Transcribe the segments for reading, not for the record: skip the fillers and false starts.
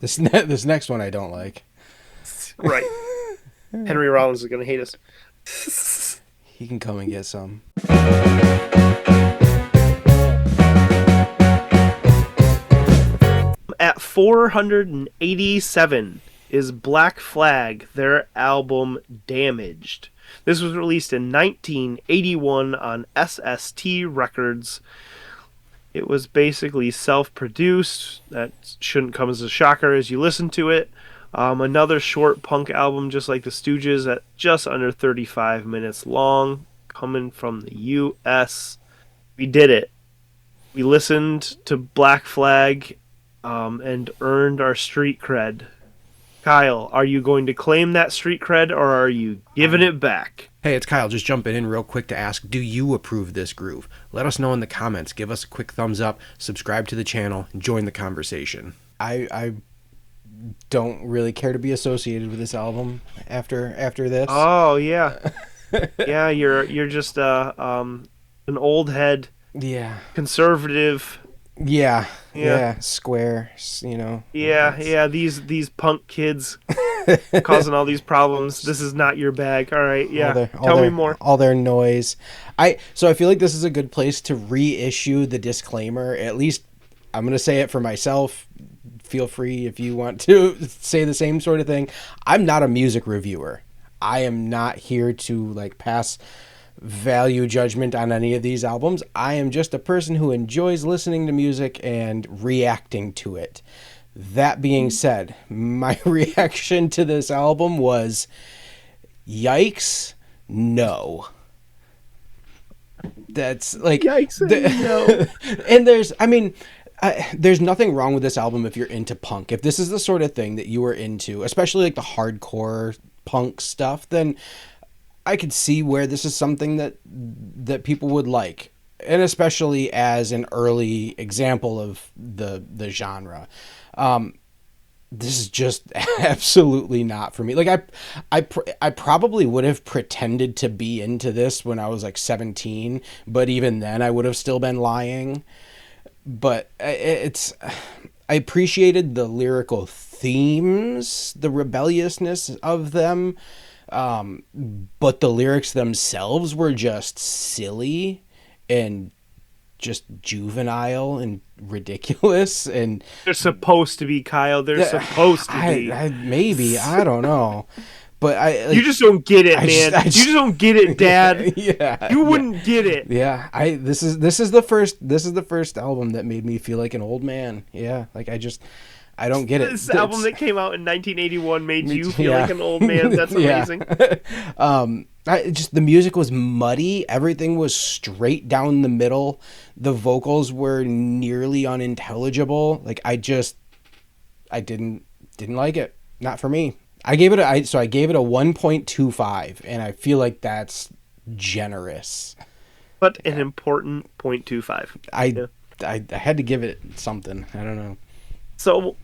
This next one I don't like. Right. Henry Rollins is going to hate us. He can come and get some. At 487 is Black Flag, their album Damaged. This was released in 1981 on SST Records. It was basically self-produced. That shouldn't come as a shocker as you listen to it. Another short punk album, just like the Stooges, at just under 35 minutes long, coming from the U.S. We did it. We listened to Black Flag and earned our street cred. Kyle, are you going to claim that street cred, or are you giving it back? Hey, it's Kyle, just jumping in real quick to ask, do you approve this groove? Let us know in the comments. Give us a quick thumbs up, subscribe to the channel, and join the conversation. I don't really care to be associated with this album after this. Oh, yeah. Yeah, you're just an old head, Yeah. conservative. Yeah. Yeah. Square, you know. Yeah, these punk kids causing all these problems. This is not your bag. All right, yeah. Tell me more. All their noise. So I feel like this is a good place to reissue the disclaimer. At least I'm going to say it for myself. Feel free if you want to say the same sort of thing. I'm not a music reviewer. I am not here to pass value judgment on any of these albums. I am just a person who enjoys listening to music and reacting to it. That being said, my reaction to this album was, yikes, no. That's Yikes, no. And there's nothing wrong with this album if you're into punk. If this is the sort of thing that you are into, especially the hardcore punk stuff, then I could see where this is something that people would like, and especially as an early example of the genre. This is just absolutely not for me. I probably would have pretended to be into this when I was 17, but even then I would have still been lying. But I appreciated the lyrical themes, the rebelliousness of them. But the lyrics themselves were just silly and just juvenile and ridiculous, and They're supposed to be, Kyle. They're supposed to be. Maybe, I don't know, but you just don't get it, man. You just don't get it, Dad. Yeah, you wouldn't get it. Yeah, this is the first album that made me feel like an old man. Yeah, I don't get it. This album that came out in 1981 made you feel like an old man. That's amazing. The music was muddy. Everything was straight down the middle. The vocals were nearly unintelligible. I didn't like it. Not for me. I gave it a 1.25, and I feel like that's generous. But an important 0.25. I had to give it something. I don't know. So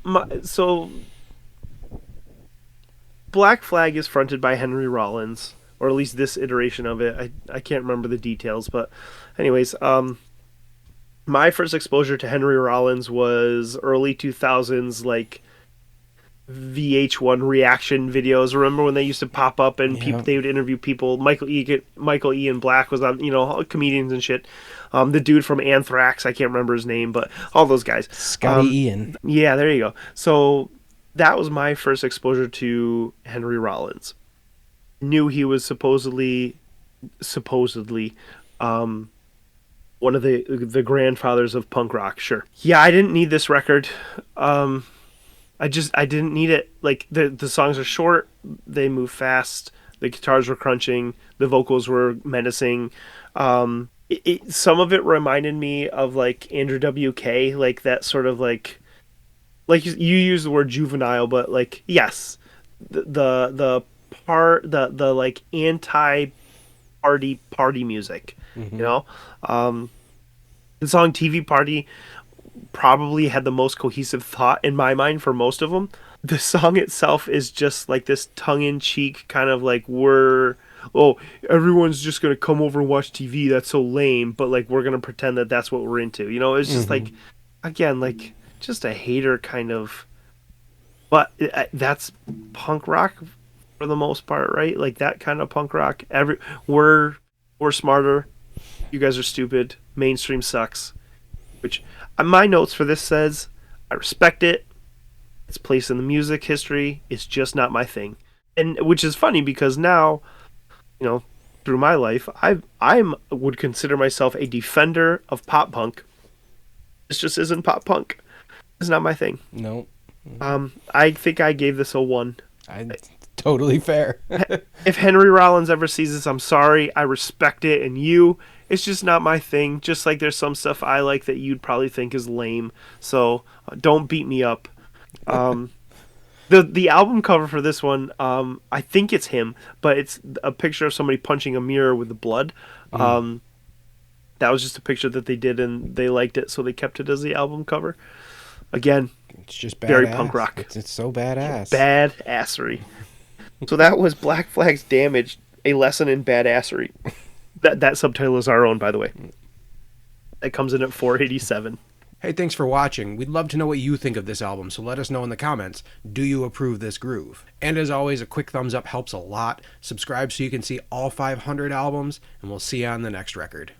Black Flag is fronted by Henry Rollins, or at least this iteration of it. I can't remember the details, but anyways, my first exposure to Henry Rollins was early 2000s, VH1 reaction videos. Remember when they used to pop up and they would interview people? Michael Ian Black was on, comedians and shit. The dude from Anthrax, I can't remember his name, but all those guys. Scotty Ian. Yeah, there you go. So that was my first exposure to Henry Rollins. Knew he was supposedly one of the grandfathers of punk rock. Sure. Yeah, I didn't need this record. I didn't need it. The songs are short, they move fast, the guitars were crunching, the vocals were menacing. Some of it reminded me of Andrew WK, that sort of you use the word juvenile, but yes, the anti party music, mm-hmm. The song TV Party probably had the most cohesive thought in my mind for most of them. The song itself is just this tongue-in-cheek kind of everyone's just gonna come over and watch TV, that's so lame, but we're gonna pretend that that's what we're into. It's just mm-hmm. again, just a hater kind of But that's punk rock for the most part, right? Like that kind of punk rock. We're smarter. You guys are stupid. Mainstream sucks. Which my notes for this says, I respect it. Its place in the music history is just not my thing. And which is funny because now, through my life, I would consider myself a defender of pop punk. This just isn't pop punk. It's not my thing. No. I think I gave this a 1. Totally fair. If Henry Rollins ever sees this, I'm sorry. I respect it, and it's just not my thing. Just like there's some stuff I like that you'd probably think is lame. So don't beat me up. The album cover for this one, I think it's him, but it's a picture of somebody punching a mirror with the blood. That was just a picture that they did, and they liked it, so they kept it as the album cover. Again, it's just badass. Very punk rock. It's so badass. Badassery. So that was Black Flag's Damaged, a lesson in badassery. That subtitle is our own, by the way. It comes in at 487. Hey, thanks for watching. We'd love to know what you think of this album, so let us know in the comments. Do you approve this groove? And as always, a quick thumbs up helps a lot. Subscribe so you can see all 500 albums, and we'll see you on the next record.